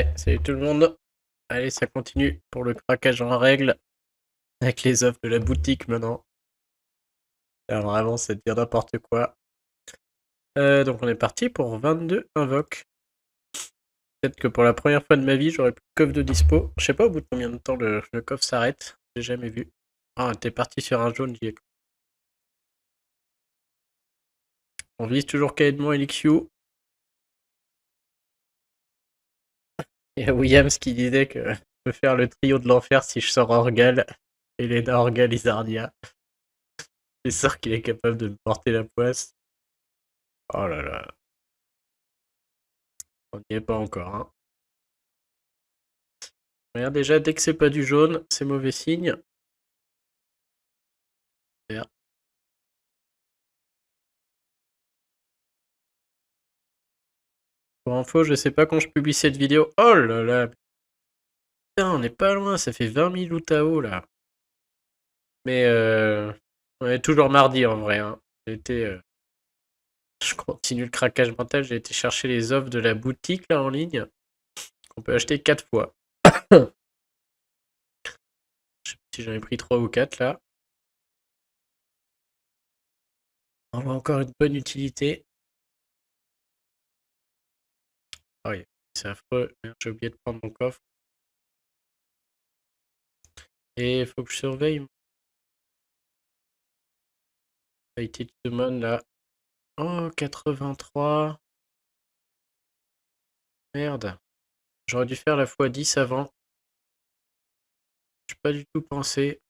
Ouais, salut tout le monde. Allez, ça continue pour le craquage en règle avec les offres de la boutique maintenant. Là, vraiment, c'est de dire n'importe quoi. Donc on est parti pour 22 invoques. Peut-être que pour la première fois de ma vie, j'aurai plus de coffre de dispo. Je sais pas au bout de combien de temps le coffre s'arrête. J'ai jamais vu. Ah, t'es parti sur un jaune, j'y ai. On vise toujours Kaedmon et Lixiu. Il y a Williams qui disait que je peux faire le trio de l'enfer si je sors Orgal, Elena, Orgal, Isardia. C'est sûr qu'il est capable de me porter la poisse. Oh là là. On n'y est pas encore, hein. Regarde déjà, dès que c'est pas du jaune, c'est mauvais signe. Vert. Pour info, je sais pas quand je publie cette vidéo. Oh là là. Putain, on n'est pas loin, ça fait 20 000 Utao là. Mais on est toujours mardi en vrai, hein. Je continue le craquage mental, j'ai été chercher les offres de la boutique là en ligne. Qu'on peut acheter 4 fois. Je sais pas si j'en ai pris 3 ou 4 là. On voit encore une bonne utilité. Oh, yeah. C'est affreux. Merde, j'ai oublié de prendre mon coffre. Et il faut que je surveille mon qualité de summon là. Oh, 83. Merde. J'aurais dû faire la x10 avant. J'ai pas du tout pensé.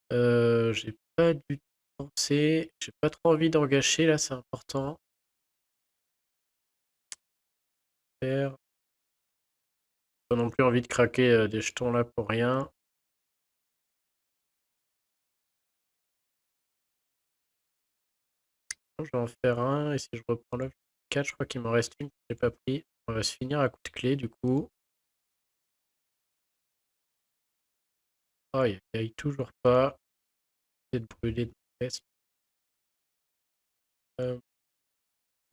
J'ai pas du tout pensé. J'ai pas trop envie d'en gâcher là, c'est important. Faire. Pas non plus envie de craquer des jetons là pour rien. Je vais en faire un. Et si je reprends l'offre 4, je crois qu'il m'en reste une que j'ai pas pris. On va se finir à coup de clé du coup. Oh, il aille toujours pas. Peut-être brûler de test.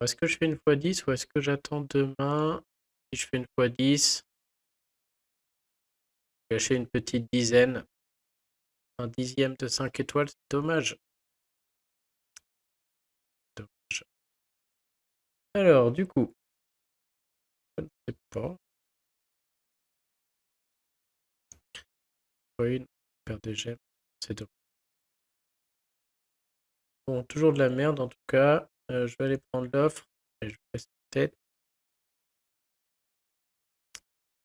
Est-ce que je fais une x10 ou est-ce que j'attends demain? Si je fais une x10, je vais gâcher une petite dizaine. Un dixième de 5 étoiles, c'est dommage. Dommage. Alors, du coup, je ne sais pas. Une, perdre des gemmes, c'est dommage. Bon, toujours de la merde en tout cas. Je vais aller prendre l'offre et je vais rester tête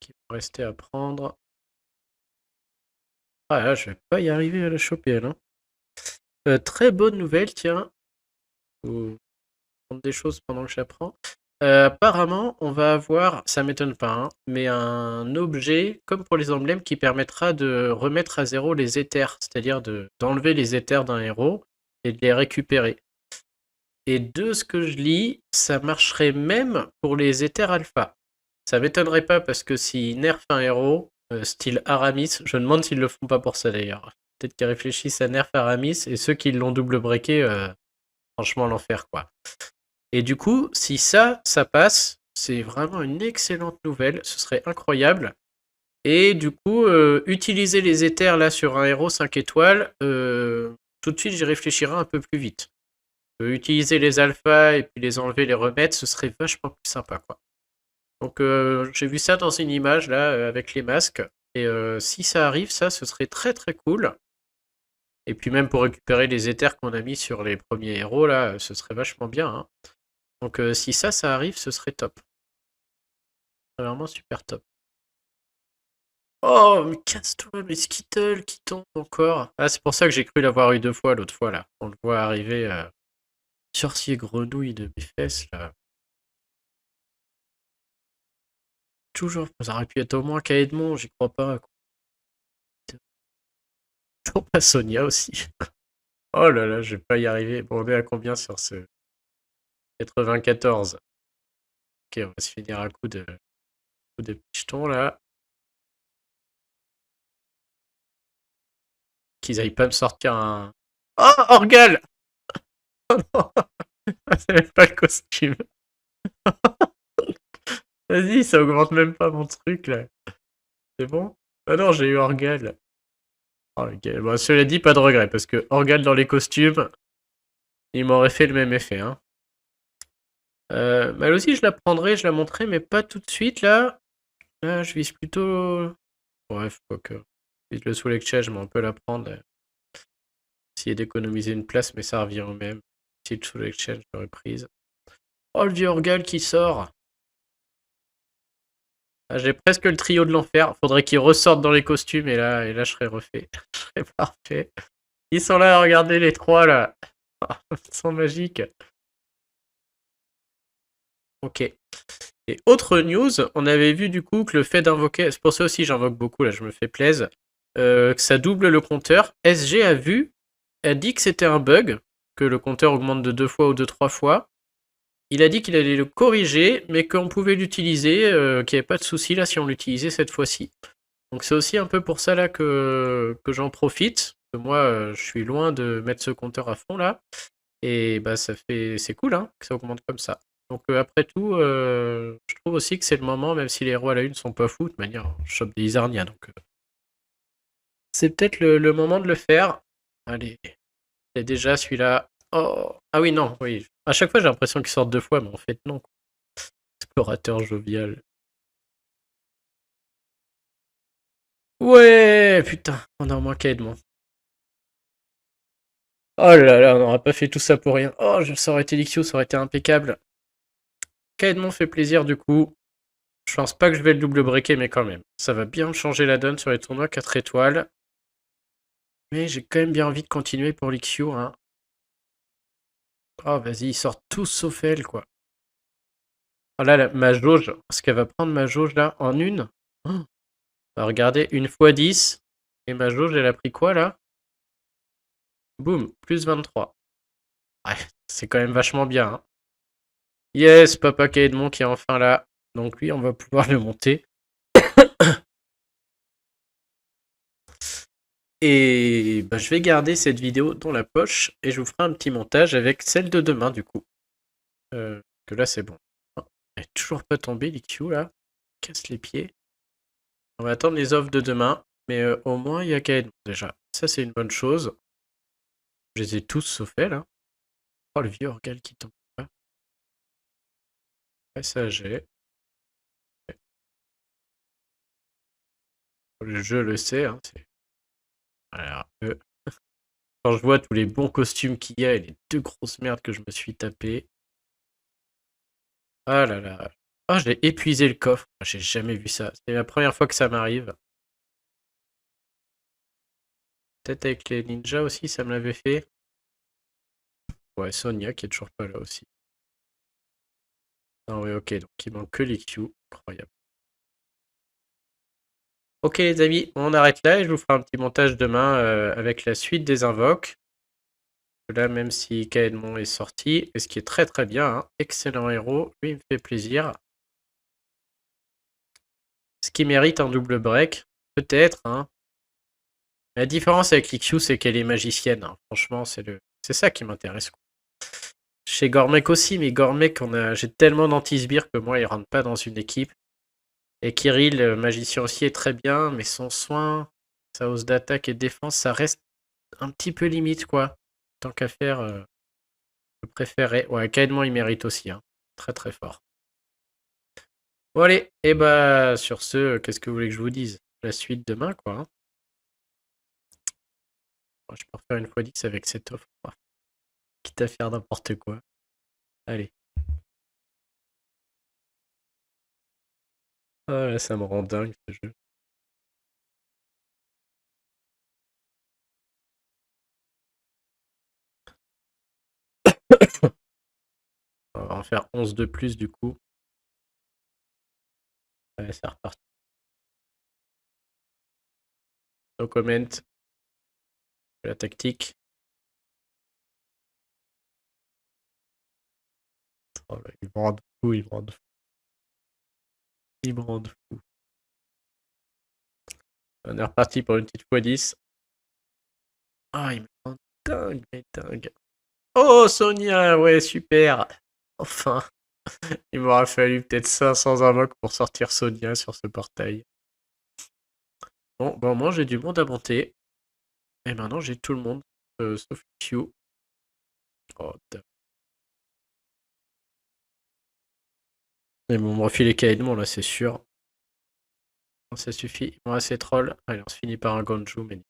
qui va rester à prendre. Ah là, je vais pas y arriver à la choper, elle, hein. Très bonne nouvelle, tiens. Faut prendre des choses pendant que j'apprends. Apparemment, on va avoir, ça m'étonne pas, hein, mais un objet, comme pour les emblèmes, qui permettra de remettre à zéro les éthers, c'est-à-dire d'enlever les éthers d'un héros et de les récupérer. Et de ce que je lis, ça marcherait même pour les éthers alpha. Ça m'étonnerait pas parce que s'ils nerfent un héros, style Aramis, je me demande s'ils le font pas pour ça d'ailleurs. Peut-être qu'ils réfléchissent à nerf Aramis et ceux qui l'ont double breaké, franchement l'enfer quoi. Et du coup, si ça passe, c'est vraiment une excellente nouvelle, ce serait incroyable. Et du coup, utiliser les éthers là sur un héros 5 étoiles, tout de suite j'y réfléchirai un peu plus vite. Utiliser les alphas et puis les enlever, les remettre, ce serait vachement plus sympa quoi. Donc j'ai vu ça dans une image là avec les masques. Et si ça arrive, ça, ce serait très très cool. Et puis même pour récupérer les éthers qu'on a mis sur les premiers héros là, ce serait vachement bien, hein. Donc si ça arrive, ce serait top. C'est vraiment super top. Oh, mais casse-toi, mais Skittle qui tombe encore. Ah, c'est pour ça que j'ai cru l'avoir eu 2 fois l'autre fois là. On le voit arriver. Sorcier grenouille de mes fesses là. Toujours, ça aurait pu être au moins Kaedmon, j'y crois pas. Toujours pas Sonia aussi. Oh là là, je vais pas y arriver. Bon, on est à combien sur ce 94? Ok, on va se finir à coup de pichetons là. Qu'ils aillent pas me sortir un. Oh, Orgal! Oh non! C'est même pas le costume. Vas-y, ça augmente même pas mon truc, là. C'est bon? Ah non, j'ai eu Orgal. Oh, ok. Bon, cela dit, pas de regret, parce que Orgal dans les costumes, il m'aurait fait le même effet, hein. Elle aussi, je la prendrai, je la montrerai, mais pas tout de suite, là. Là, je vise plutôt... Bref, quoique. Je vise le Soul Exchange, mais on peut la prendre. Essayer d'économiser une place, mais ça revient au même. Si le Soul Exchange, j'aurais prise. Oh, le vieux Orgal qui sort. Ah, j'ai presque le trio de l'enfer. Faudrait qu'ils ressortent dans les costumes, et là je serais refait. Je serais parfait. Ils sont là, regardez les trois, là. Ils sont magiques. Ok. Et autre news, on avait vu du coup que le fait d'invoquer, c'est pour ça aussi j'invoque beaucoup, là je me fais plaisir, que ça double le compteur. SG a dit que c'était un bug, que le compteur augmente de 2 fois ou de 3 fois. Il a dit qu'il allait le corriger, mais qu'on pouvait l'utiliser, qu'il n'y avait pas de souci là si on l'utilisait cette fois-ci. Donc c'est aussi un peu pour ça là que j'en profite. Que moi, je suis loin de mettre ce compteur à fond là. Et bah c'est cool hein, que ça augmente comme ça. Donc après tout, je trouve aussi que c'est le moment, même si les héros à la une sont pas fous, de manière, je chope des Isarnia, donc c'est peut-être le moment de le faire. Allez, et déjà celui-là. Oh, ah oui, non, oui. À chaque fois j'ai l'impression qu'ils sortent 2 fois, mais en fait non. Explorateur jovial. Ouais, putain, on a au moins qu'à Edmond. Oh là là, on n'aura pas fait tout ça pour rien. Oh, ça aurait été Lixio, ça aurait été impeccable. Kaedmon fait plaisir du coup. Je pense pas que je vais le double breaker, mais quand même. Ça va bien me changer la donne sur les tournois 4 étoiles. Mais j'ai quand même bien envie de continuer pour Lixio. Hein. Oh, vas-y, ils sortent tous sauf elle, quoi. Oh là, ma jauge. Est-ce qu'elle va prendre ma jauge là en une? Oh. Bah, regardez, 1 x 10. Et ma jauge, elle a pris quoi là? Boum, plus 23. Ouais, c'est quand même vachement bien. Hein. Yes, Papa Kaedmon qui est enfin là. Donc lui, on va pouvoir le monter. Et bah, je vais garder cette vidéo dans la poche et je vous ferai un petit montage avec celle de demain du coup. Que là c'est bon. Oh, elle est toujours pas tombée l'IQ là. Casse les pieds. On va attendre les offres de demain. Mais au moins il y a Kaedmon déjà. Ça c'est une bonne chose. Je les ai tous sauf elle. Hein. Oh le vieux Orgal qui tombe là. SAG. Le jeu le sait. Hein, alors, quand je vois tous les bons costumes qu'il y a et les 2 grosses merdes que je me suis tapé. Ah là là. Ah, j'ai épuisé le coffre. J'ai jamais vu ça. C'est la première fois que ça m'arrive. Peut-être avec les ninjas aussi, ça me l'avait fait. Ouais, Sonia qui est toujours pas là aussi. Ah ouais, ok, donc il manque que les Q. Incroyable. Ok les amis, on arrête là et je vous ferai un petit montage demain avec la suite des invoques. Là, même si Kaedmon est sorti, et ce qui est très très bien, hein, excellent héros, lui il me fait plaisir. Ce qui mérite un double break, peut-être. Hein. La différence avec l'IQ, c'est qu'elle est magicienne. Hein. Franchement, c'est ça qui m'intéresse. Chez Gormek aussi, mais Gormek, j'ai tellement d'anti-sbires que moi, il rentre pas dans une équipe. Et Kirill, magicien aussi, est très bien, mais son soin, sa hausse d'attaque et de défense, ça reste un petit peu limite, quoi. Tant qu'à faire, je préférais. Ouais, Kaedmon, il mérite aussi. Hein. Très très fort. Bon, allez, et bah, sur ce, qu'est-ce que vous voulez que je vous dise? La suite demain, quoi. Hein. Bon, je peux refaire 1 x 10 avec cette offre. Quitte à faire n'importe quoi. Allez. Ah là, ça me rend dingue ce jeu. On va en faire 11 de plus du coup. Allez, c'est reparti. No comment. La tactique. Oh là, il me rend fou, il me rend fou. Il me rend fou. On est reparti pour une petite x 10. Ah, il me rend dingue, mais dingue. Oh, Sonia, ouais, super. Enfin. Il m'aura fallu peut-être 500 invoques pour sortir Sonia sur ce portail. Bon, bah au moins j'ai du monde à monter. Et maintenant j'ai tout le monde, sauf Q. Oh, ils vont me refiler Kaedmon là, c'est sûr. Ça suffit, il me reste ces trolls. Allez, on se finit par un Gonju, mais...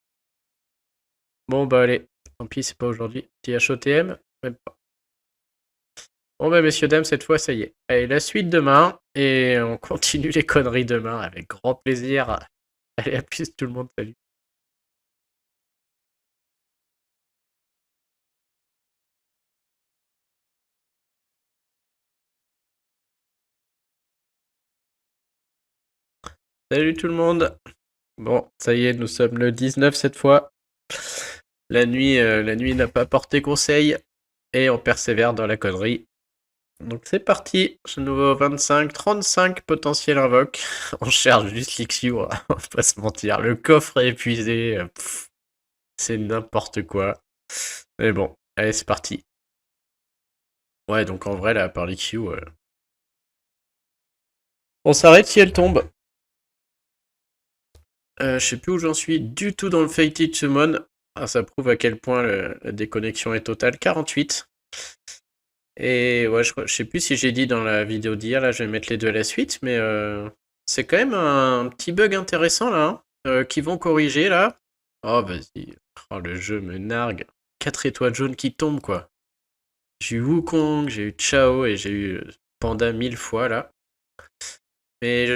Bon bah allez, tant pis, c'est pas aujourd'hui. Petit HOTM, même pas. Bon bah messieurs, dames, cette fois ça y est. Allez, la suite demain, et on continue les conneries demain avec grand plaisir. Allez, à plus tout le monde, salut. Salut tout le monde. Bon, ça y est, nous sommes le 19 cette fois. La nuit n'a pas porté conseil, et on persévère dans la connerie. Donc c'est parti, ce nouveau 25, 35 potentiels invoques. On cherche juste l'Ixiu, on va pas se mentir. Le coffre est épuisé, c'est n'importe quoi. Mais bon, allez c'est parti. Ouais, donc en vrai là, par l'Ixiu, on s'arrête si elle tombe. Je sais plus où j'en suis du tout dans le Fated Summon. Ah, ça prouve à quel point la déconnexion est totale. 48. Et ouais, je sais plus si j'ai dit dans la vidéo d'hier, là, je vais mettre les deux à la suite, mais c'est quand même un petit bug intéressant là, hein, qu'ils vont corriger là. Oh, vas-y. Oh, le jeu me nargue. 4 étoiles jaunes qui tombent, quoi. J'ai eu Wukong, j'ai eu Chao et j'ai eu Panda 1000 fois là. Mais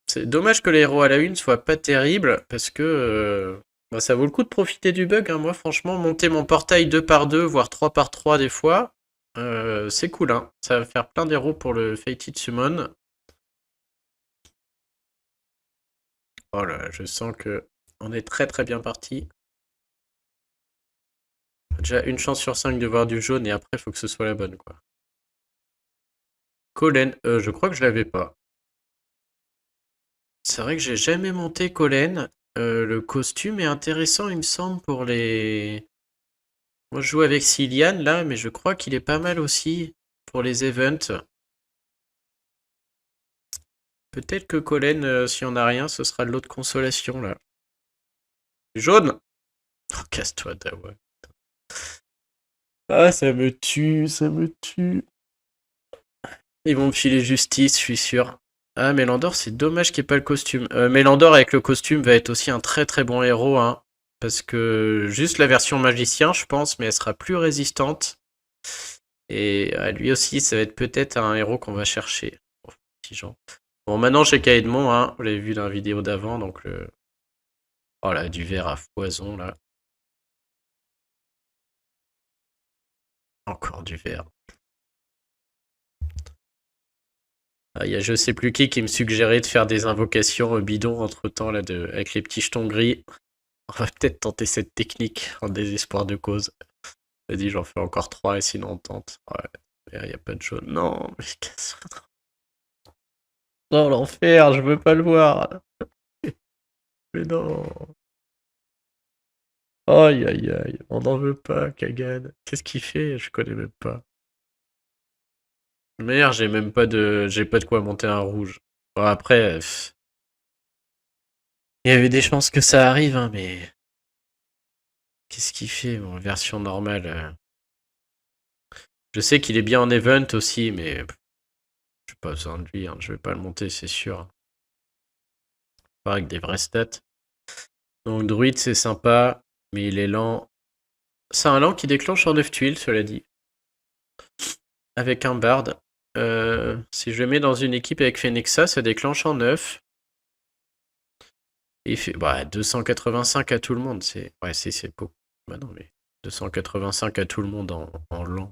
c'est dommage que les héros à la une soient pas terribles, parce que bah, ça vaut le coup de profiter du bug, hein. Moi, franchement, monter mon portail 2 par 2 voire 3 par 3 des fois, c'est cool, hein. Ça va faire plein d'héros pour le Fated Summon. Oh là, je sens que on est très très bien parti. Déjà une chance sur 5 de voir du jaune et après il faut que ce soit la bonne, quoi. Colen, je crois que je l'avais pas. C'est vrai que j'ai jamais monté Colen. Le costume est intéressant, il me semble, pour les... Moi je joue avec Cillian là, mais je crois qu'il est pas mal aussi pour les events. Peut-être que Colen, si on a rien, ce sera de l'autre consolation là. Jaune. Oh, casse-toi, Dawa. Ah, ça me tue, ça me tue. Ils vont me filer justice, je suis sûr. Ah, Mélandor, c'est dommage qu'il n'y ait pas le costume. Mélandor avec le costume va être aussi un très très bon héros, hein. Parce que juste la version magicien, je pense, mais elle sera plus résistante. Et lui aussi, ça va être peut-être un héros qu'on va chercher. Bon, petits gens. Bon, maintenant j'ai Kaedmon, hein. Vous l'avez vu dans la vidéo d'avant, donc le... Oh là, du verre à foison, là. Encore du verre. Ah, il y a je sais plus qui me suggérait de faire des invocations bidons entre-temps, là, avec les petits jetons gris. On va peut-être tenter cette technique en désespoir de cause. Vas-y, j'en fais encore 3 et sinon on tente. Ouais, il n'y a pas de jaune. Non, mais qu'est-ce que... Non, l'enfer, je veux pas le voir. Mais non. Aïe, aïe, aïe. On n'en veut pas, Kagan. Qu'est-ce qu'il fait? Je connais même pas. Merde, j'ai même pas de... J'ai pas de quoi monter un rouge. Bon, après... Il y avait des chances que ça arrive, hein, mais... Qu'est-ce qu'il fait, bon, version normale Je sais qu'il est bien en event aussi, mais... J'ai pas besoin de lui, hein. Je vais pas le monter, c'est sûr. Pas avec des vraies stats. Donc druide c'est sympa, mais il est lent. C'est un lent qui déclenche en 9 tuiles, cela dit. Avec un bard. Si je le mets dans une équipe avec Phoenixa, ça déclenche en 9. Et il fait 285 à tout le monde. Ouais, c'est beaucoup. Bah non, mais 285 à tout le monde en lent.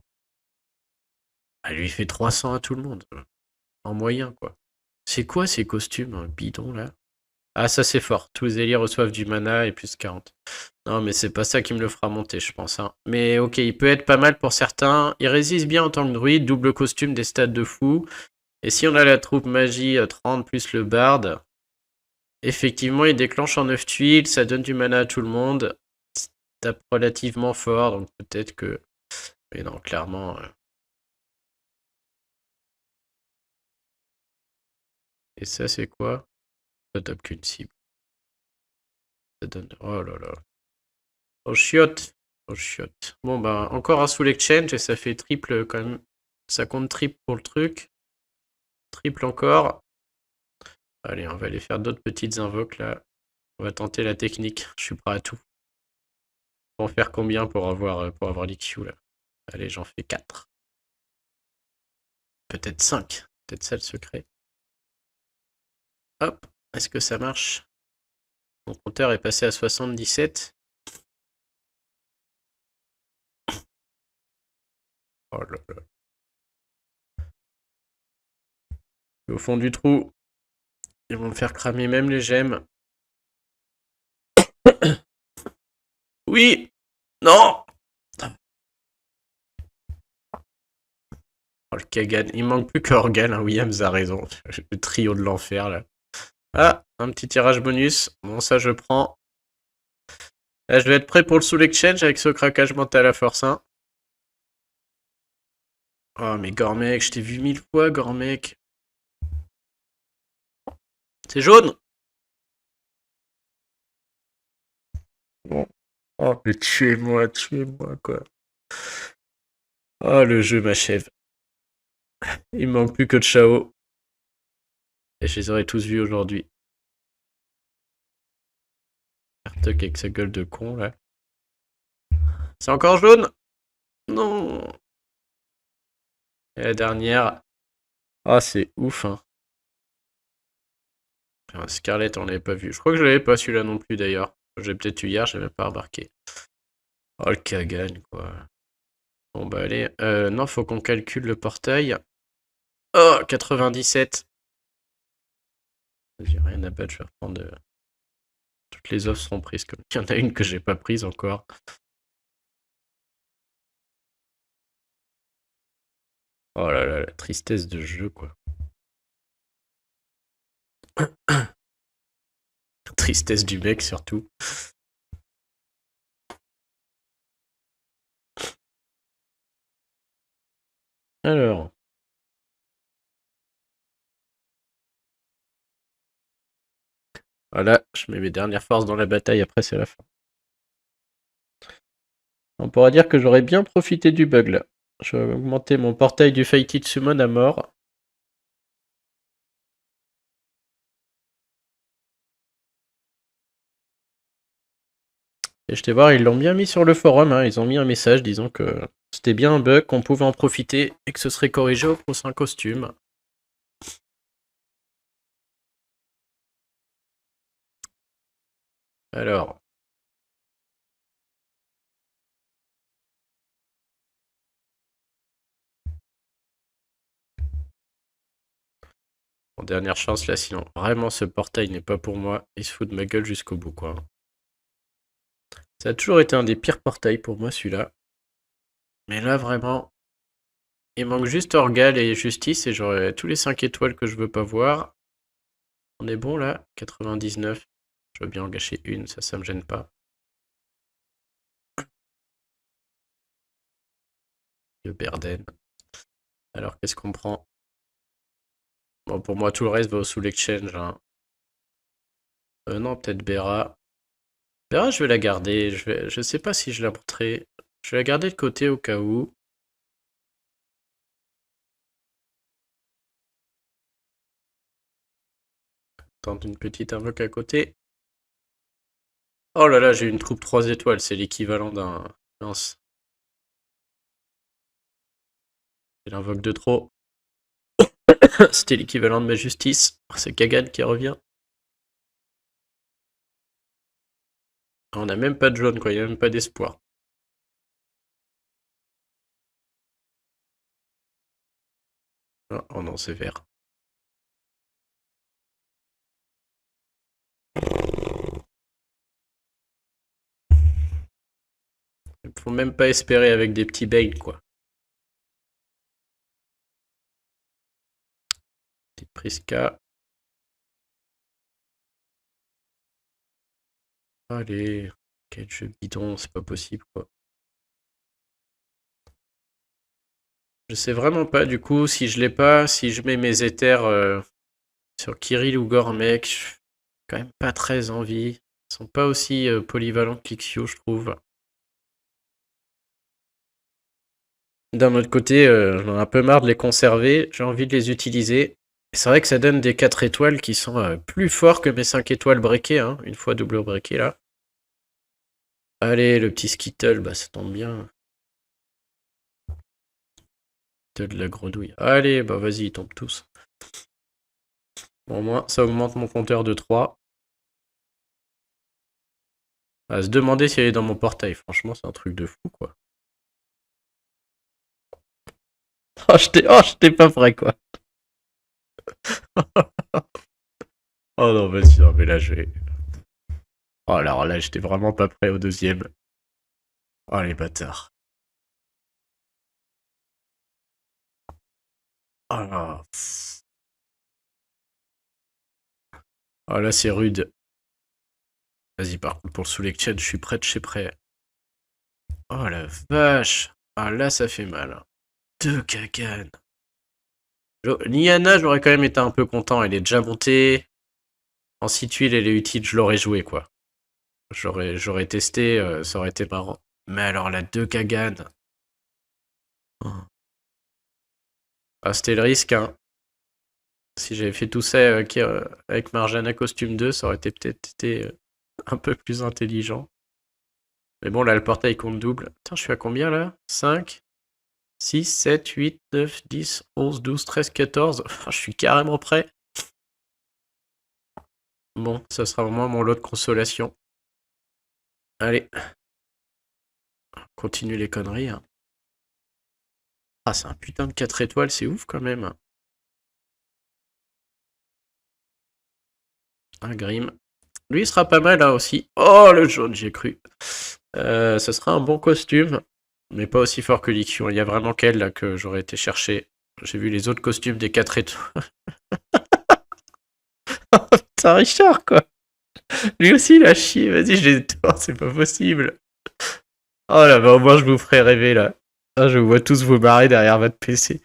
Ah, lui, il fait 300 à tout le monde. En moyen, quoi. C'est quoi ces costumes bidons, là? Ah, ça c'est fort. Tous les alliés reçoivent du mana et plus 40. Non, mais c'est pas ça qui me le fera monter, je pense, hein. Mais ok, il peut être pas mal pour certains. Il résiste bien en tant que druide, double costume, des stats de fou. Et si on a la troupe magie 30 plus le bard, effectivement, il déclenche en 9 tuiles, ça donne du mana à tout le monde. C'est tape relativement fort, donc peut-être que... Mais non, clairement... Et ça, c'est quoi? Ça tape qu'une cible. Ça donne... Oh là là. Oh chiotte. Oh chiotte. Bon bah, encore un soul exchange et ça fait triple quand même. Ça compte triple pour le truc. Triple encore. Allez, on va aller faire d'autres petites invoques là. On va tenter la technique. Je suis prêt à tout. On va en faire combien pour avoir l'IQ là? Allez, j'en fais 4. Peut-être 5. Peut-être ça le secret. Hop. Est-ce que ça marche? Mon compteur est passé à 77. Oh là là. Au fond du trou. Ils vont me faire cramer même les gemmes. Oui! Non! Oh le Kagan. Il manque plus qu'Orgal, hein. Williams a raison. Le trio de l'enfer là. Ah! Un petit tirage bonus. Bon, ça je prends. Là, je vais être prêt pour le soul exchange avec ce craquage mental à force 1. Oh, mais Gormec, je t'ai vu 1000 fois, Gormec. C'est jaune! Bon. Oh, mais tuez-moi, quoi. Oh, le jeu m'achève. Il me manque plus que de Chao. Et je les aurais tous vus aujourd'hui. Artuk avec sa gueule de con, là. C'est encore jaune? Non! Et la dernière. Ah, c'est ouf, hein. Scarlett, on l'avait pas vu. Je crois que je l'avais pas celui-là non plus, d'ailleurs. J'ai peut-être eu hier, j'ai même pas remarqué. Oh, le Kagan, quoi. Bon, bah, allez. Non, faut qu'on calcule le portail. Oh, 97. J'ai rien à battre, je vais reprendre. Toutes les offres seront prises. Comme il y en a une que j'ai pas prise encore. Oh là là, la tristesse de jeu, quoi. Tristesse du mec, surtout. Alors. Voilà, je mets mes dernières forces dans la bataille, après c'est la fin. On pourra dire que j'aurais bien profité du bug là. Je vais augmenter mon portail du Fated Summon à mort. Et je t'ai voir, ils l'ont bien mis sur le forum, hein. Ils ont mis un message disant que c'était bien un bug, qu'on pouvait en profiter et que ce serait corrigé au prochain costume. Alors. En dernière chance là, sinon vraiment ce portail n'est pas pour moi. Il se fout de ma gueule jusqu'au bout, quoi. Ça a toujours été un des pires portails pour moi, celui-là. Mais là, vraiment, il manque juste Orgal et Justice et j'aurai tous les 5 étoiles que je veux pas voir. On est bon là? 99. Je veux bien en gâcher une, ça me gêne pas. Le Berden. Alors qu'est-ce qu'on prend? Bon, pour moi, tout le reste va au Soul Exchange, hein. Non, peut-être Bera. Bera, je vais la garder. Je sais pas si je la montrerai. Je vais la garder de côté au cas où. Tente une petite invoque à côté. Oh là là, j'ai une troupe 3 étoiles, c'est l'équivalent d'un... Mince. C'est l'invoque de trop. C'était l'équivalent de ma justice. C'est Kagan qui revient. On n'a même pas de jaune, quoi. Il n'y a même pas d'espoir. Oh non, c'est vert. Il faut même pas espérer avec des petits bails, quoi. Petite Prisca. Allez. Quel jeu bidon, c'est pas possible, quoi. Je sais vraiment pas, du coup, si je l'ai pas, si je mets mes éthers sur Kirill ou Gormek, j'ai quand même pas très envie. Ils sont pas aussi polyvalents que Lixio, je trouve. D'un autre côté, j'en ai un peu marre de les conserver, j'ai envie de les utiliser. C'est vrai que ça donne des 4 étoiles qui sont plus forts que mes 5 étoiles breakées, hein, une fois double breaké là. Allez, le petit Skittle, bah ça tombe bien. De la grenouille. Allez, bah vas-y, ils tombent tous. Bon, au moins, ça augmente mon compteur de 3. À se demander si elle est dans mon portail, franchement, c'est un truc de fou, quoi. Oh, j'étais pas prêt, quoi. Oh non, vas-y, non, mais là, je vais... Oh, alors là, j'étais vraiment pas prêt au deuxième. Oh, les bâtards. Oh là. Oh là, c'est rude. Vas-y, par contre, pour le Soul-Exchange, je suis prêt de chez prêt. Oh la vache. Ah là, ça fait mal. 2 Kagan. Niana, j'aurais quand même été un peu content. Elle est déjà montée. En 6 tuiles, elle est utile, je l'aurais joué, quoi. J'aurais testé, ça aurait été marrant. Mais alors, la 2 Kagan. Oh. Ah, c'était le risque, hein. Si j'avais fait tout ça avec Marjana Costume 2, ça aurait peut-être été un peu plus intelligent. Mais bon, là, le portail compte double. Attends, je suis à combien, là? 5, 6, 7, 8, 9, 10, 11, 12, 13, 14. Je suis carrément prêt. Bon, ça sera au moins mon lot de consolation. Allez. Continue les conneries, hein. Ah, c'est un putain de 4 étoiles, c'est ouf quand même. Un Grim. Lui, il sera pas mal là aussi. Oh, le jaune, j'ai cru. Ce sera un bon costume, mais pas aussi fort que l'Ixion. Il y a vraiment qu'elle là que j'aurais été chercher. J'ai vu les autres costumes des 4 étoiles. Putain, Richard, quoi. Lui aussi, il a chié. Vas-y, je les tourne, c'est pas possible. Oh là, bah au moins, je vous ferai rêver là. Ah, je vous vois tous vous barrer derrière votre PC.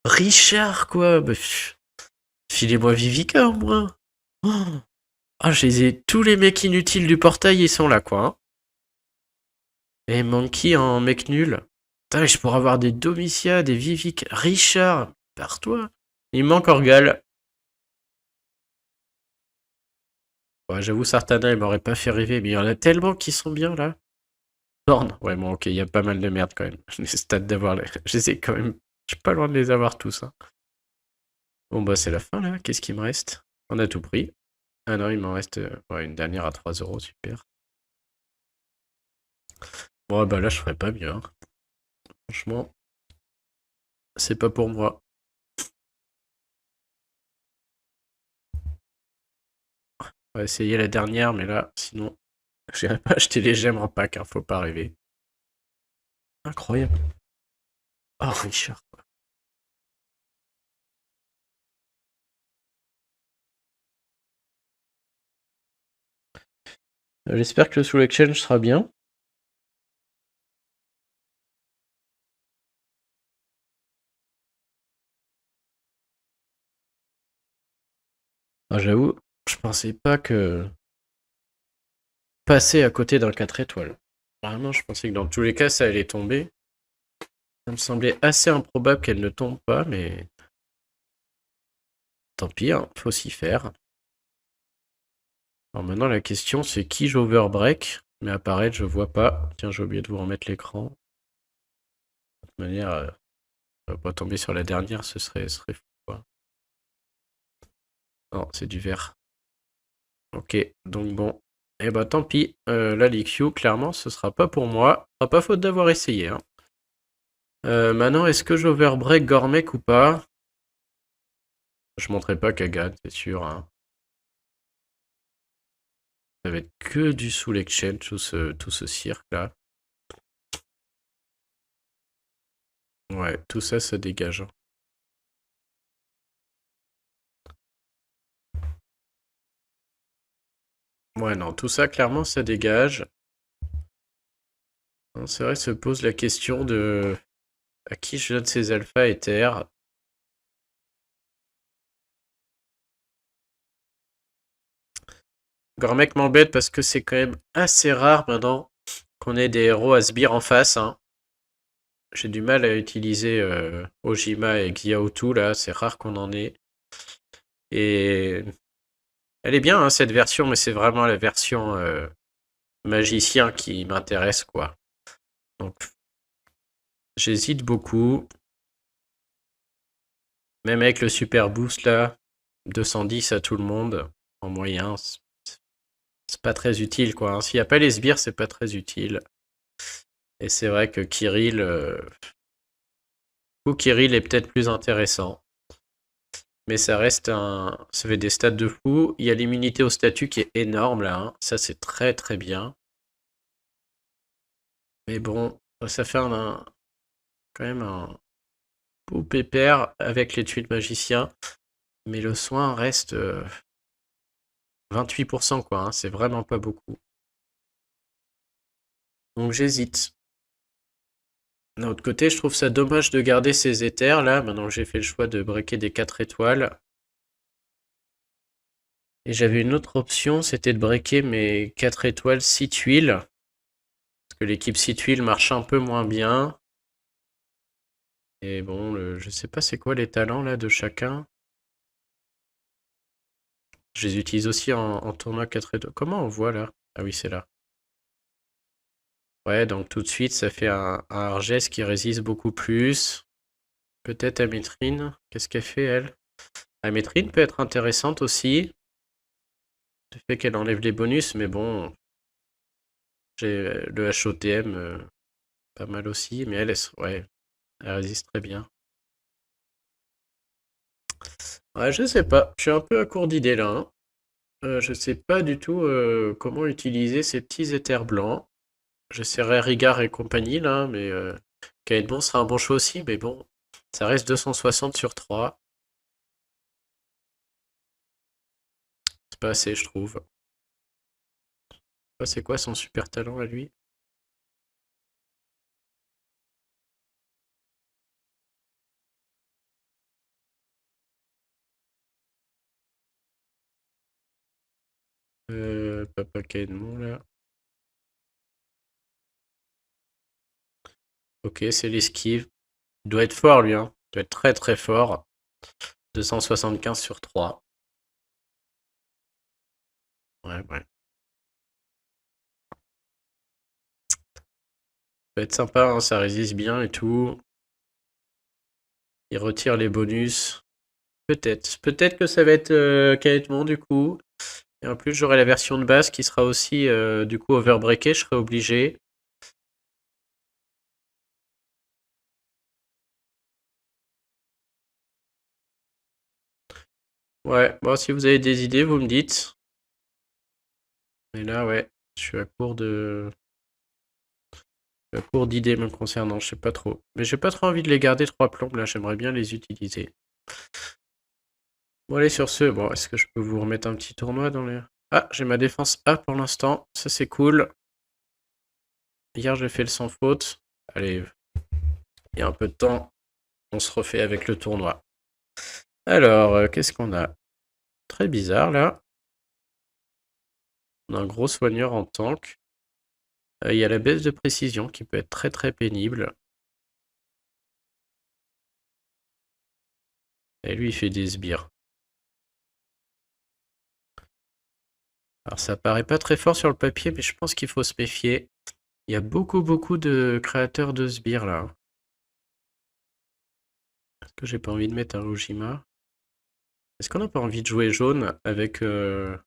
Richard, quoi. Bah, filez-moi Vivica au moins. Oh. Ah, je les ai. Tous les mecs inutiles du portail, ils sont là, quoi. Hein. Et Monkey en mec nul. Putain, je pourrais avoir des Domitia, des Vivic. Richard, pars-toi. Il manque Orgal. Ouais, j'avoue, Sartana, il m'aurait pas fait rêver, mais il y en a tellement qui sont bien là. Thorn. Ouais, bon, ok, il y a pas mal de merde quand même. Je les stade d'avoir les. J'essaie quand même. Je suis pas loin de les avoir tous. Hein. Bon, bah, c'est la fin là. Qu'est-ce qu'il me reste? On a tout pris. Ah non, il m'en reste ouais, une dernière à 3 euros, super. Bon, bah là, je ferais pas mieux. Hein. Franchement, c'est pas pour moi. On va essayer la dernière, mais là, sinon, j'irai pas acheter les gemmes en pack, hein, faut pas rêver. Incroyable. Oh, Richard. J'espère que le Soul Exchange sera bien. Ah, j'avoue, je pensais pas que passer à côté d'un 4 étoiles. Vraiment, je pensais que dans tous les cas, ça allait tomber. Ça me semblait assez improbable qu'elle ne tombe pas, mais tant pis, hein, faut s'y faire. Alors maintenant, la question, c'est qui j'overbreak? Mais apparaître, je vois pas. Tiens, j'ai oublié de vous remettre l'écran. De toute manière, on va pas tomber sur la dernière, ce serait fou, quoi. Non, c'est du vert. Ok, donc bon. Eh bah tant pis, la Lixiu, clairement, ce sera pas pour moi. Ce sera pas faute d'avoir essayé. Hein. Maintenant, est-ce que j'overbreak Gormek ou pas? Je montrerai pas Kagan, c'est sûr. Hein. Ça va être que du Soul Exchange, tout ce cirque-là. Ouais, tout ça, ça dégage. Hein. Ouais, non, tout ça, clairement, ça dégage. C'est vrai, se pose la question de à qui je donne ces alphas et terres. Gormek m'embête parce que c'est quand même assez rare maintenant qu'on ait des héros à sbire en face, hein. J'ai du mal à utiliser Ojima et Xiaotu là, c'est rare qu'on en ait. Et elle est bien hein, cette version, mais c'est vraiment la version magicien qui m'intéresse quoi. Donc j'hésite beaucoup. Même avec le super boost là, 210 à tout le monde en moyen, c'est pas très utile quoi, hein. S'il n'y a pas les sbires, c'est pas très utile. Et c'est vrai que Kirill, ou Kirill est peut-être plus intéressant. Mais ça reste un. Ça fait des stats de fou. Il y a l'immunité au statut qui est énorme là, hein. Ça c'est très très bien. Mais bon, ça fait quand même un beau pépère avec les tuiles magiciens. Mais le soin reste 28% quoi, hein. C'est vraiment pas beaucoup. Donc j'hésite. D'un autre côté, je trouve ça dommage de garder ces éthers là. Maintenant que j'ai fait le choix de breaker des 4 étoiles. Et j'avais une autre option, c'était de breaker mes 4 étoiles 6 tuiles. Parce que l'équipe 6 tuiles marche un peu moins bien. Et bon, je sais pas c'est quoi les talents là de chacun. Je les utilise aussi en tournoi 4 étoiles. Comment on voit là? Ah oui, c'est là. Ouais, donc tout de suite, ça fait un Argès qui résiste beaucoup plus. Peut-être Amétrine. Qu'est-ce qu'elle fait, elle? Amétrine peut être intéressante aussi. Le fait qu'elle enlève les bonus, mais bon, j'ai le HOTM pas mal aussi. Mais ouais, elle résiste très bien. Ouais, je sais pas. Je suis un peu à court d'idées là, hein. Je sais pas du tout comment utiliser ces petits éthers blancs. J'essaierai Rigard et compagnie là, mais Kaedmon sera un bon choix aussi, mais bon, ça reste 260 sur 3. C'est pas assez, je trouve. C'est quoi son super talent à lui? Papa Kaedmon là. Ok, c'est l'esquive. Il doit être fort lui, hein. Il doit être très très fort. 275 sur 3. Ouais, ouais. Ça va être sympa, hein, ça résiste bien et tout. Il retire les bonus. Peut-être. Peut-être que ça va être Kaedmon du coup. Et en plus, j'aurai la version de base qui sera aussi du coup overbreakée. Je serai obligé. Ouais, bon, si vous avez des idées, vous me dites. Mais là, ouais, je suis à court d'idées me concernant, je sais pas trop. Mais j'ai pas trop envie de les garder 3 plombes, là, j'aimerais bien les utiliser. Bon, allez, sur ce, bon, est-ce que je peux vous remettre un petit tournoi dans les... Ah, j'ai ma défense A pour l'instant, ça c'est cool. Hier, j'ai fait le sans faute. Allez, il y a un peu de temps, on se refait avec le tournoi. Alors, qu'est-ce qu'on a? Très bizarre, là. On a un gros soigneur en tank. Il y a la baisse de précision qui peut être très très pénible. Et lui, il fait des sbires. Alors ça paraît pas très fort sur le papier, mais je pense qu'il faut se méfier. Il y a beaucoup beaucoup de créateurs de sbires là. Est-ce que j'ai pas envie de mettre un Ojima? Est-ce qu'on n'a pas envie de jouer jaune avec un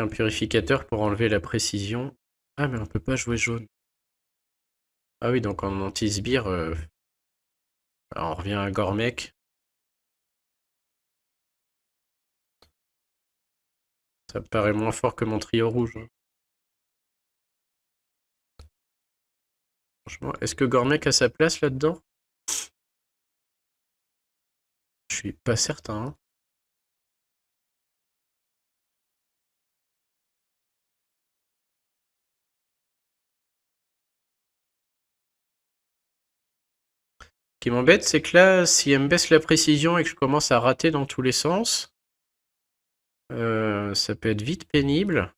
purificateur pour enlever la précision? Ah mais on peut pas jouer jaune. Ah oui, donc en anti-sbire, on revient à Gormek. Ça me paraît moins fort que mon trio rouge, hein. Franchement, est-ce que Gormek a sa place là-dedans? Je suis pas certain, hein. Ce qui m'embête, c'est que là, si elle me baisse la précision et que je commence à rater dans tous les sens, Ça peut être vite pénible.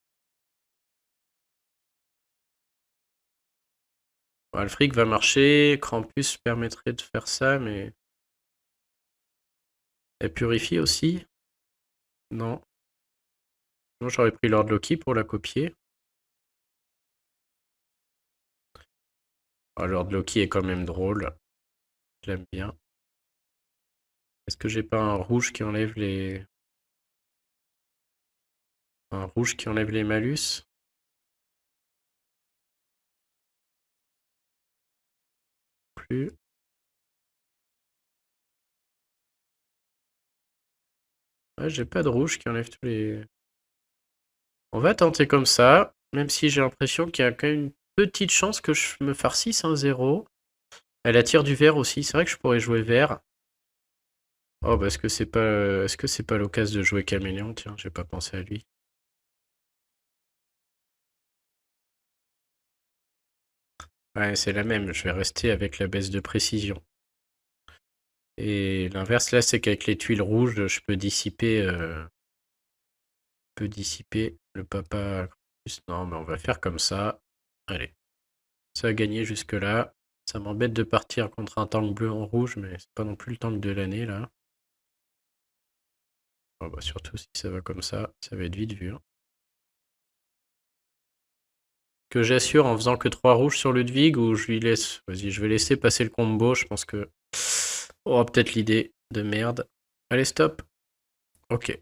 Bon, Alfric va marcher, Krampus permettrait de faire ça, mais... Elle purifie aussi? Non. Moi j'aurais pris Lord Loki pour la copier. Ah, Lord Loki est quand même drôle. Je l'aime bien. Est-ce que j'ai pas un rouge qui enlève les... Un rouge qui enlève les malus? Plus. Ouais, j'ai pas de rouge qui enlève tous les... On va tenter comme ça, même si j'ai l'impression qu'il y a quand même une petite chance que je me farcisse un 0. Elle attire du vert aussi, c'est vrai que je pourrais jouer vert. Oh, bah est-ce que c'est pas l'occasion de jouer Caméléon? Tiens, j'ai pas pensé à lui. Ouais, c'est la même, je vais rester avec la baisse de précision. Et l'inverse là, c'est qu'avec les tuiles rouges, je peux dissiper le papa. Non, mais on va faire comme ça. Allez, ça a gagné jusque-là. Ça m'embête de partir contre un tank bleu en rouge, mais c'est pas non plus le tank de l'année là. Oh, bah, surtout si ça va comme ça va être vite vu, hein. Que j'assure en faisant que 3 rouges sur Ludwig ou je lui laisse. Vas-y, je vais laisser passer le combo, je pense que... On aura peut-être l'idée de merde. Allez, stop. Ok.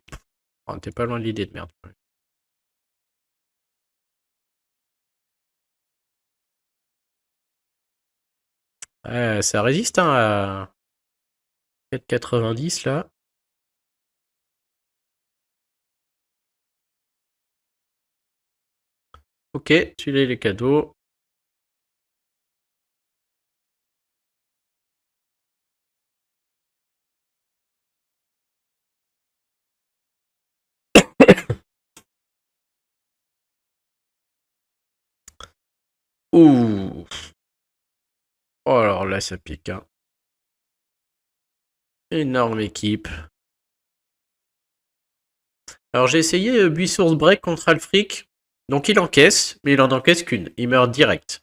Oh, t'es pas loin de l'idée de merde. Ça résiste hein, à 4,90 là. Ok, celui-là il est cadeau. Ouh. Oh, alors là ça pique, hein. Énorme équipe. Alors j'ai essayé Buissource Break contre Alfric. Donc il encaisse, mais il en encaisse qu'une. Il meurt direct.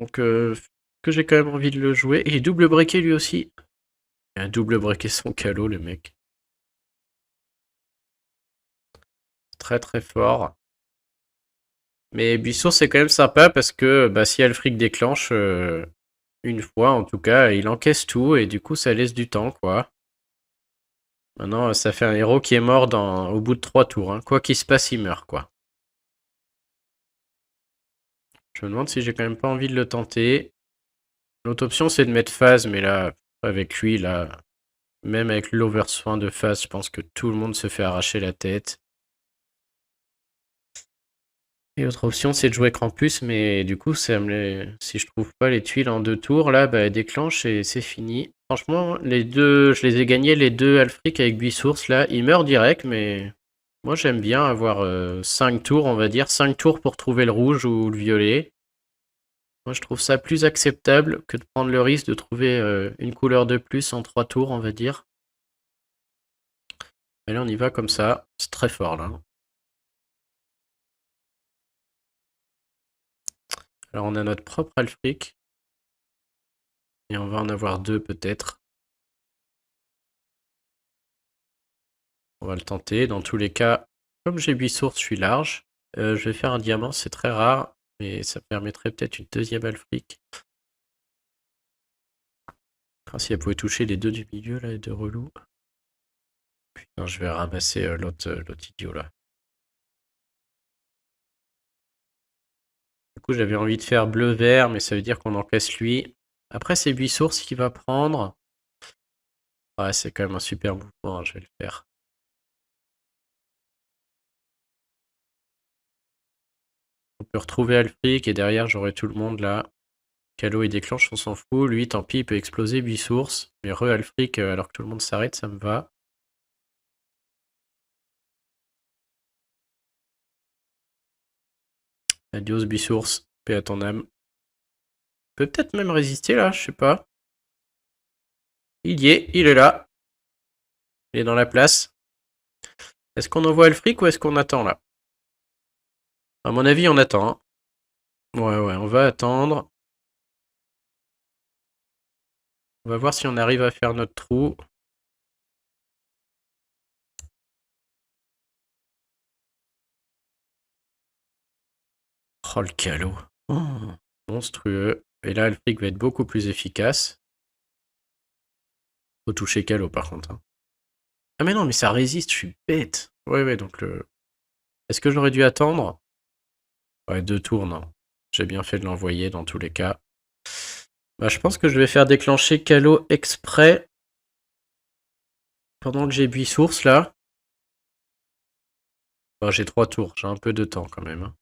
Donc que j'ai quand même envie de le jouer. Et double breaké lui aussi. Il a double breaké son calot le mec. Très très fort. Mais Buissource c'est quand même sympa parce que bah, si Alfric déclenche une fois en tout cas, il encaisse tout et du coup ça laisse du temps quoi. Maintenant ça fait un héros qui est mort au bout de 3 tours, hein. Quoi qu'il se passe il meurt quoi. Je me demande si j'ai quand même pas envie de le tenter. L'autre option c'est de mettre phase mais là avec lui là, même avec l'oversoin de phase je pense que tout le monde se fait arracher la tête. Et l'autre option c'est de jouer Krampus mais du coup si je trouve pas les tuiles en 2 tours là bah elle déclenche et c'est fini. Franchement les deux, je les ai gagnés les deux Alfric avec Buissource là, il meurt direct mais... Moi j'aime bien avoir 5 tours, on va dire, 5 tours pour trouver le rouge ou le violet. Moi je trouve ça plus acceptable que de prendre le risque de trouver une couleur de plus en 3 tours, on va dire. Allez, on y va comme ça, c'est très fort là. Alors on a notre propre Alfric, et on va en avoir deux peut-être. On va le tenter, dans tous les cas, comme j'ai 8 sources, je suis large. Je vais faire un diamant, c'est très rare, mais ça permettrait peut-être une deuxième Alfric. Enfin, si elle pouvait toucher les deux du milieu là, les deux relous. Putain, je vais ramasser l'autre idiot là. Du coup, j'avais envie de faire bleu-vert, mais ça veut dire qu'on encaisse lui. Après, c'est 8 sources qu'il va prendre. Ouais, c'est quand même un super mouvement, hein, je vais le faire. On peut retrouver Alfric et derrière, j'aurai tout le monde là. Calo, il déclenche, on s'en fout. Lui, tant pis, il peut exploser 8 sources. Mais re-Alfric, alors que tout le monde s'arrête, ça me va. Adios, Bisource. Paix à ton âme. Peut peut-être même résister là, je sais pas. Il y est, il est là. Il est dans la place. Est-ce qu'on envoie le fric ou est-ce qu'on attend là? À mon avis, on attend. Hein. Ouais, on va attendre. On va voir si on arrive à faire notre trou. Oh, le calot. Oh, monstrueux. Et là, le fric va être beaucoup plus efficace. Faut toucher calot par contre. Hein. Ah mais non, mais ça résiste, je suis bête. Ouais, donc le... Est-ce que j'aurais dû attendre? Ouais, 2 tours, non. J'ai bien fait de l'envoyer dans tous les cas. Bah, je pense que je vais faire déclencher calot exprès pendant que j'ai buis source là. Bah, j'ai 3 tours, j'ai un peu de temps quand même. Hein.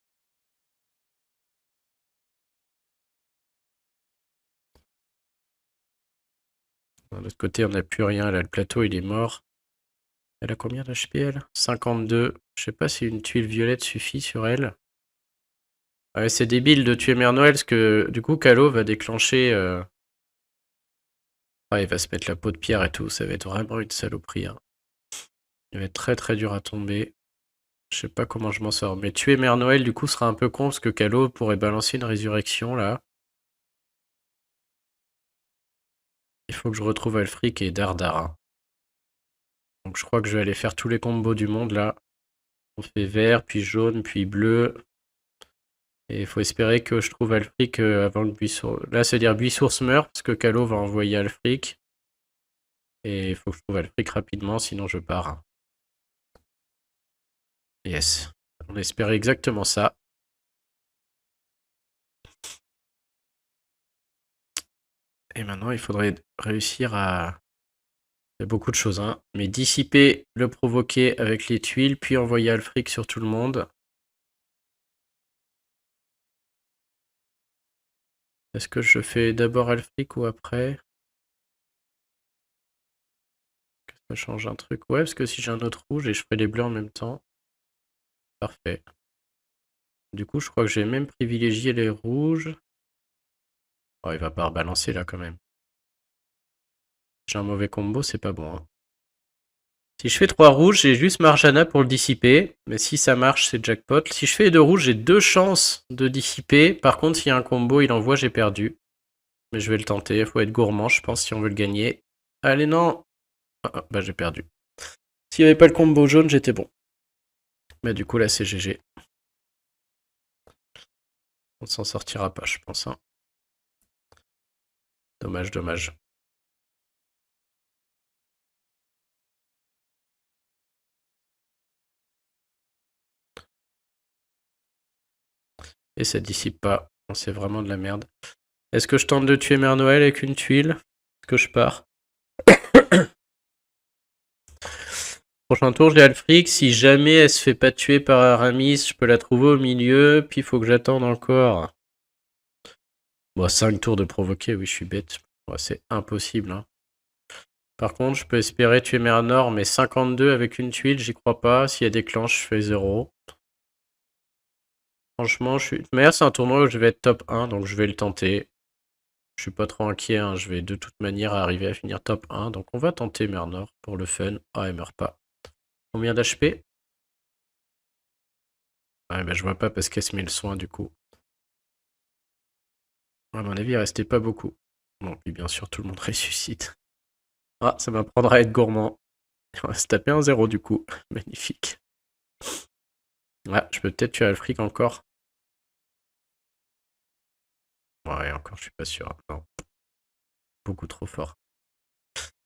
De l'autre côté, on n'a plus rien. Là, le plateau, il est mort. Elle a combien d'HP, elle? 52. Je sais pas si une tuile violette suffit sur elle. Ah ouais, c'est débile de tuer Mère Noël, parce que du coup, Calo va déclencher... Ah, il va se mettre la peau de pierre et tout. Ça va être vraiment une saloperie. Hein. Il va être très très dur à tomber. Je sais pas comment je m'en sors. Mais tuer Mère Noël, du coup, sera un peu con, parce que Calo pourrait balancer une résurrection, là. Il faut que je retrouve Alfric et Dardara. Donc je crois que je vais aller faire tous les combos du monde, là. On fait vert, puis jaune, puis bleu. Et il faut espérer que je trouve Alfric avant le buissource. Là, c'est-à-dire buissource meurt, parce que Calo va envoyer Alfric. Et il faut que je trouve Alfric rapidement, sinon je pars. Yes. On espérait exactement ça. Et maintenant, il faudrait réussir à... Il y a beaucoup de choses, hein. Mais dissiper, le provoquer avec les tuiles, puis envoyer Alfric sur tout le monde. Est-ce que je fais d'abord Alfric ou après? Ça change un truc. Ouais, parce que si j'ai un autre rouge et je ferai les bleus en même temps. Parfait. Du coup, je crois que j'ai même privilégié les rouges. Oh, il va pas rebalancer là quand même. J'ai un mauvais combo, c'est pas bon. Hein. Si je fais 3 rouges, j'ai juste Marjana pour le dissiper. Mais si ça marche, c'est jackpot. Si je fais 2 rouges, j'ai 2 chances de dissiper. Par contre, s'il y a un combo, il envoie, j'ai perdu. Mais je vais le tenter. Il faut être gourmand, je pense, si on veut le gagner. Allez, non. Bah, j'ai perdu. S'il n'y avait pas le combo jaune, j'étais bon. Mais du coup, là, c'est GG. On s'en sortira pas, je pense. Hein. Dommage. Et ça dissipe pas. C'est vraiment de la merde. Est-ce que je tente de tuer Mère Noël avec une tuile? Est-ce que je pars? Prochain tour, j'ai Alfric. Si jamais elle se fait pas tuer par Aramis, je peux la trouver au milieu. Puis il faut que j'attende encore. Bon, 5 tours de provoquer, oui, je suis bête. Bon, c'est impossible. Hein. Par contre, je peux espérer tuer Mère Nord, mais 52 avec une tuile, j'y crois pas. Si elle déclenche, je fais 0. Franchement, je suis... Mais c'est un tournoi où je vais être top 1, donc je vais le tenter. Je suis pas trop inquiet, hein. Je vais de toute manière arriver à finir top 1. Donc on va tenter Mère Nord pour le fun. Ah, elle meurt pas. Combien d'HP? Ouais, bah je vois pas parce qu'elle se met le soin du coup. À mon avis, il restait pas beaucoup. Bon, puis bien sûr, tout le monde ressuscite. Ah, ça m'apprendra à être gourmand. On va se taper un 0 du coup. Magnifique. Ouais, je peux peut-être tuer Alfric encore. Ouais, encore, je suis pas sûr. Non. Beaucoup trop fort.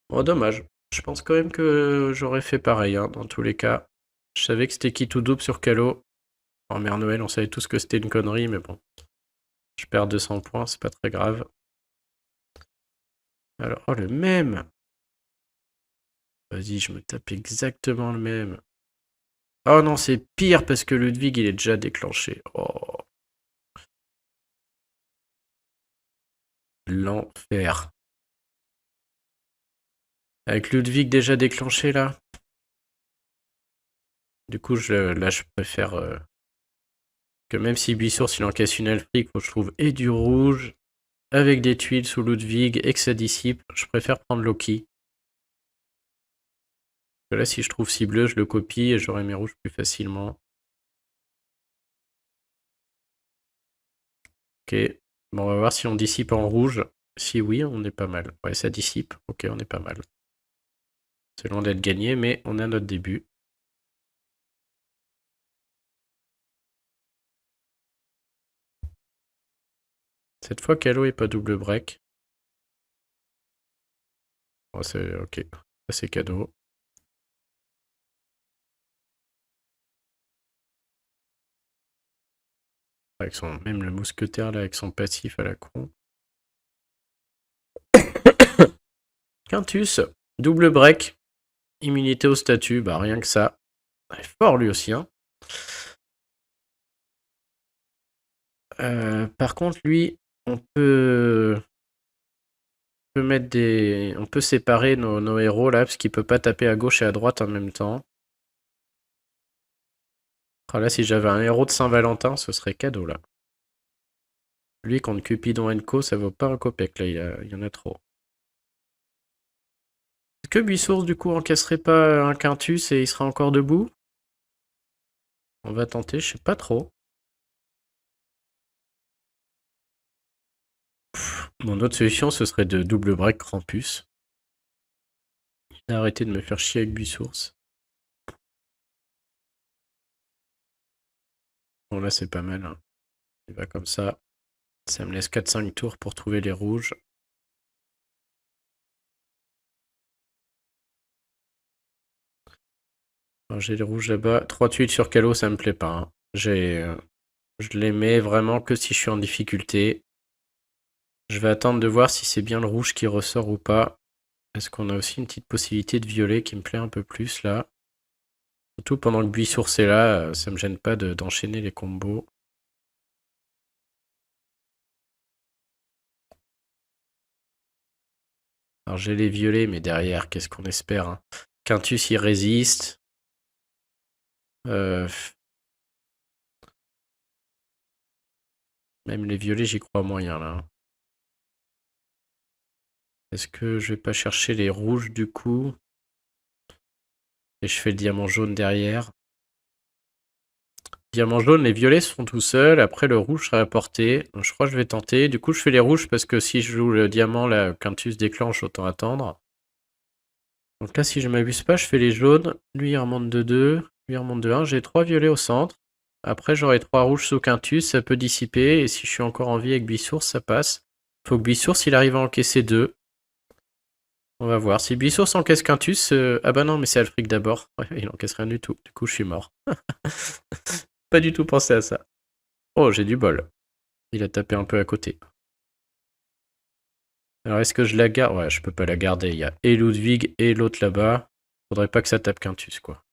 Oh, dommage. Je pense quand même que j'aurais fait pareil, hein, dans tous les cas. Je savais que c'était qui tout double sur Calo. En Mère Noël, on savait tous que c'était une connerie, mais bon. Je perds 200 points, c'est pas très grave. Alors, oh, le même! Vas-y, je me tape exactement le même. Oh non, c'est pire parce que Ludwig, il est déjà déclenché. Oh, l'enfer. Avec Ludwig déjà déclenché, là. Du coup, là, je préfère... que même si Bissource, il encaisse une Elfric, faut que je trouve et du rouge avec des tuiles sous Ludwig et que ça dissipe, je préfère prendre Loki. Là, si je trouve si bleu, je le copie et j'aurai mes rouges plus facilement. Ok. Bon, on va voir si on dissipe en rouge. Si oui, on est pas mal. Ouais, ça dissipe. Ok, on est pas mal. C'est loin d'être gagné, mais on est à notre début. Cette fois, Calo est pas double break. Oh, c'est ok. Ça, c'est cadeau. Avec son, même le mousquetaire là, avec son passif à la con. Quintus, double break. Immunité au statut, bah rien que ça. Il est fort lui aussi, hein. Par contre, lui, on peut mettre des. On peut séparer nos héros là, parce qu'il peut pas taper à gauche et à droite en même temps. Ah, là, si j'avais un héros de Saint-Valentin, ce serait cadeau là. Lui contre Cupidon Co, ça vaut pas un copec là, il y en a trop. Est-ce que Buissours du coup encaisserait pas un quintus et il sera encore debout? On va tenter, je sais pas trop. Mon autre solution, ce serait de double break Krampus. Arrêtez de me faire chier avec Buissours. Bon là c'est pas mal, hein. Il va comme ça. Ça me laisse 4-5 tours pour trouver les rouges. J'ai les rouges là-bas. 3 tuiles sur Calo, ça me plaît pas, hein. Je les mets vraiment que si je suis en difficulté. Je vais attendre de voir si c'est bien le rouge qui ressort ou pas. Est-ce qu'on a aussi une petite possibilité de violet qui me plaît un peu plus là? Surtout pendant que Buissours est là, ça me gêne pas d'enchaîner les combos. Alors j'ai les violets, mais derrière, qu'est-ce qu'on espère, hein? Quintus il résiste. Même les violets, j'y crois moyen là. Est-ce que je vais pas chercher les rouges du coup? Et je fais le diamant jaune derrière. Diamant jaune, les violets se font tout seuls. Après, le rouge sera à portée. Donc, je crois que je vais tenter. Du coup, je fais les rouges parce que si je joue le diamant, la Quintus déclenche, autant attendre. Donc là, si je m'abuse pas, je fais les jaunes. Lui, il remonte de 2. Lui, il remonte de 1. J'ai 3 violets au centre. Après, j'aurai 3 rouges sous Quintus. Ça peut dissiper. Et si je suis encore en vie avec Buissours, ça passe. Faut que Buissours, il arrive à encaisser 2. On va voir. Si Buissours encaisse Quintus... Ah bah non, mais c'est Alfric d'abord. Ouais, il encaisse rien du tout. Du coup, je suis mort. Pas du tout pensé à ça. Oh, j'ai du bol. Il a tapé un peu à côté. Alors, est-ce que je la garde? Ouais, je peux pas la garder. Il y a et Ludwig et l'autre là-bas. Faudrait pas que ça tape Quintus, quoi.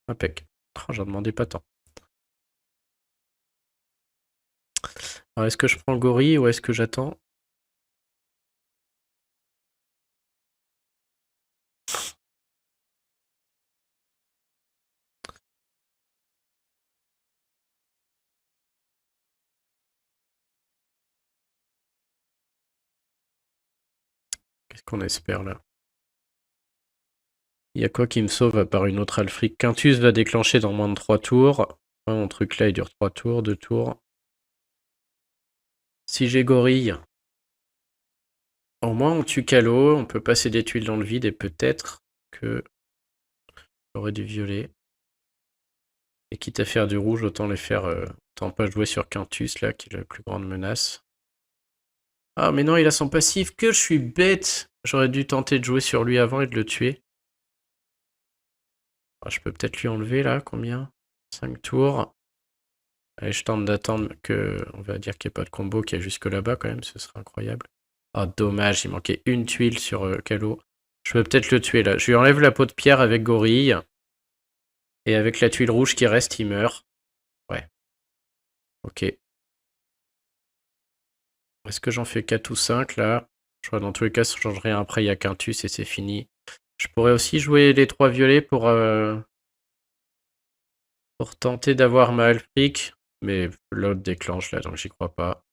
Impec. Oh, j'en demandais pas tant. Alors, est-ce que je prends Gorille ou est-ce que j'attends? Qu'est-ce qu'on espère, là? Il y a quoi qui me sauve à part une autre Alfric? Quintus va déclencher dans moins de 3 tours. Ouais, mon truc là, il dure 3 tours, 2 tours. Si j'ai Gorille, au moins on tue Calo, on peut passer des tuiles dans le vide et peut-être que j'aurai du violet. Et quitte à faire du rouge, autant les faire... autant pas jouer sur Quintus là, qui est la plus grande menace. Ah mais non, il a son passif, que je suis bête. J'aurais dû tenter de jouer sur lui avant et de le tuer. Ah, je peux peut-être lui enlever là, combien? 5 tours. Allez, je tente d'attendre que... On va dire qu'il n'y ait pas de combo, qu'il y a jusque là-bas quand même, ce serait incroyable. Ah dommage, il manquait une tuile sur Calo. Je peux peut-être le tuer là. Je lui enlève la peau de pierre avec Gorille. Et avec la tuile rouge qui reste, il meurt. Ouais. Ok. Est-ce que j'en fais 4 ou 5 là? Je crois dans tous les cas, ça change rien. Après, il y a Quintus et c'est fini. Je pourrais aussi jouer les 3 violets pour tenter d'avoir ma Alfric. Mais l'autre déclenche là, donc j'y crois pas.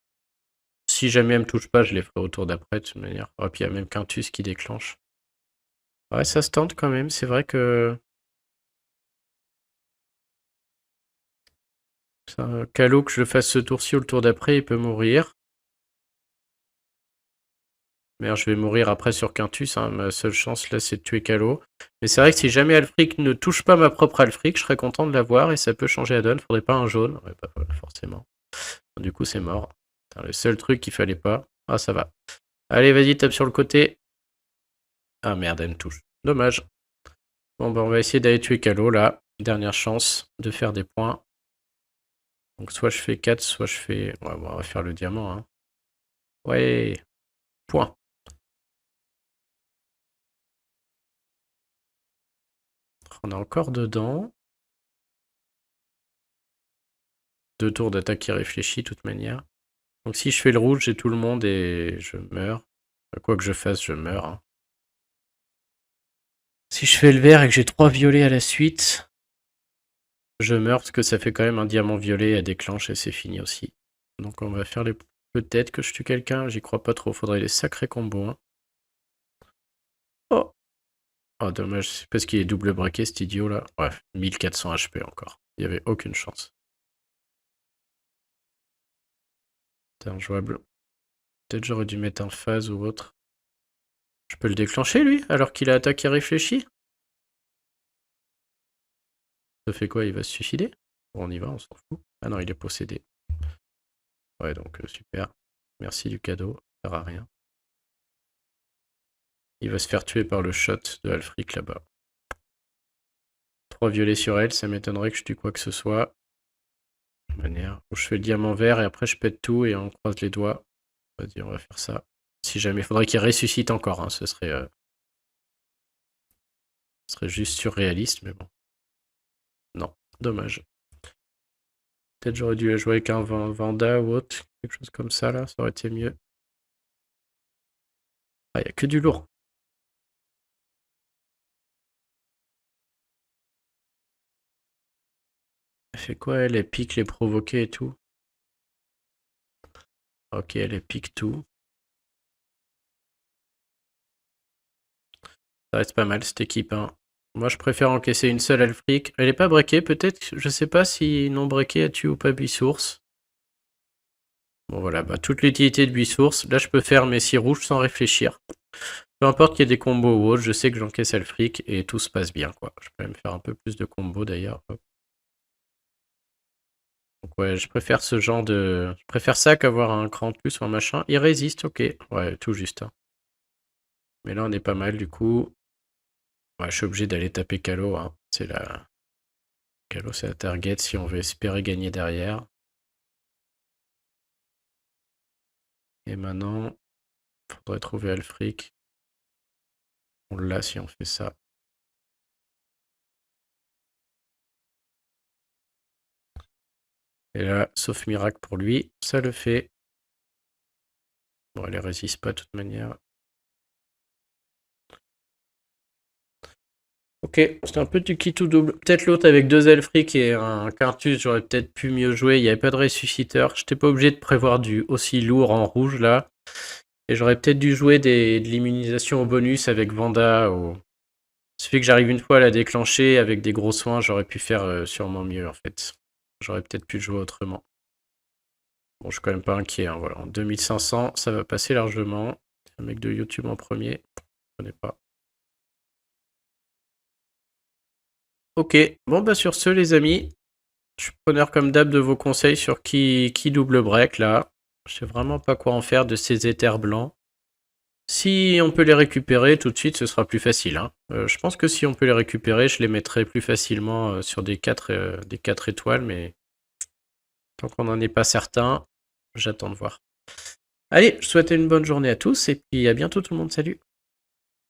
si jamais elle me touche pas, je les ferai au tour d'après de toute manière. Et puis il y a même Quintus qui déclenche. Ouais, ça se tente quand même, c'est vrai que... Calo, que je le fasse ce tour-ci ou le tour d'après, il peut mourir. Merde, je vais mourir après sur Quintus, hein. Ma seule chance là c'est de tuer Calo. Mais c'est vrai que si jamais Alfric ne touche pas ma propre Alfric, je serais content de l'avoir et ça peut changer la donne. Faudrait pas un jaune, ouais, pas forcément. Du coup c'est mort. C'est le seul truc qu'il fallait pas. Ah ça va. Allez vas-y, tape sur le côté. Ah merde, elle me touche. Dommage. Bon bah on va essayer d'aller tuer Calo là. Dernière chance de faire des points. Donc soit je fais 4, soit je fais... Ouais, bon, on va faire le diamant. Hein. Ouais. Point. On est encore dedans. 2 tours d'attaque qui réfléchit, de toute manière. Donc si je fais le rouge, j'ai tout le monde et je meurs. Quoi que je fasse, je meurs. Hein. Si je fais le vert et que j'ai 3 violets à la suite, je meurs parce que ça fait quand même un diamant violet à déclenche et c'est fini aussi. Donc on va faire les... Peut-être que je tue quelqu'un, j'y crois pas trop, faudrait des sacrés combos. Hein. Oh. Oh dommage, c'est parce qu'il est double braqué cet idiot là. Ouais, 1400 HP encore. Il y avait aucune chance. C'est injouable. Peut-être j'aurais dû mettre un phase ou autre. Je peux le déclencher lui, alors qu'il a attaqué réfléchi. Ça fait quoi? Il va se suicider? Bon, on y va, on s'en fout. Ah non, il est possédé. Ouais, donc super. Merci du cadeau, ça sert à rien. Il va se faire tuer par le shot de Alfric là-bas. 3 violets sur elle, ça m'étonnerait que je tue quoi que ce soit. De manière où je fais le diamant vert et après je pète tout et on croise les doigts. Vas-y, on va faire ça. Si jamais, il faudrait qu'il ressuscite encore, hein. Ce serait juste surréaliste, mais bon. Non, dommage. Peut-être j'aurais dû jouer avec un Vanda ou autre, quelque chose comme ça là, ça aurait été mieux. Ah, il n'y a que du lourd. Elle fait quoi elle? Elle pique les provoquer et tout. Ok, elle pique tout. Ça reste pas mal cette équipe. Hein. Moi je préfère encaisser une seule Alfric. Elle est pas breakée peut-être. Je sais pas si non breakée a tué ou pas Buisource. Bon voilà, bah, toute l'utilité de Buisource. Là je peux faire mes 6 rouges sans réfléchir. Peu importe qu'il y ait des combos ou autre, je sais que j'encaisse Alfric et tout se passe bien quoi. Je peux même faire un peu plus de combos d'ailleurs. Donc ouais, je préfère ce genre de... Je préfère ça qu'avoir un cran de plus ou un machin. Il résiste, ok. Ouais, tout juste. Hein. Mais là on est pas mal du coup. Ouais, je suis obligé d'aller taper Calo. Hein. C'est la... Calo c'est la target si on veut espérer gagner derrière. Et maintenant, il faudrait trouver Alfric. On l'a si on fait ça. Et là, sauf miracle pour lui, ça le fait. Bon, elle ne résiste pas de toute manière. Ok, c'était un peu du qui tout double. Peut-être l'autre avec 2 Alfric et un Quintus, j'aurais peut-être pu mieux jouer. Il n'y avait pas de ressusciteur. J'étais pas obligé de prévoir du aussi lourd en rouge là. Et j'aurais peut-être dû jouer de l'immunisation au bonus avec Vanda. Il suffit que j'arrive une fois à la déclencher avec des gros soins, j'aurais pu faire sûrement mieux en fait. J'aurais peut-être pu jouer autrement. Bon, je suis quand même pas inquiet. Hein, voilà. En 2500, ça va passer largement. Un mec de YouTube en premier. Je connais pas. Ok, bon bah sur ce les amis, je suis preneur comme d'hab de vos conseils sur qui double break là. Je sais vraiment pas quoi en faire de ces éthers blancs. Si on peut les récupérer tout de suite, ce sera plus facile. Hein. Je pense que si on peut les récupérer, je les mettrai plus facilement sur des 4 étoiles, mais tant qu'on n'en est pas certain, j'attends de voir. Allez, je souhaite une bonne journée à tous et puis à bientôt tout le monde, salut!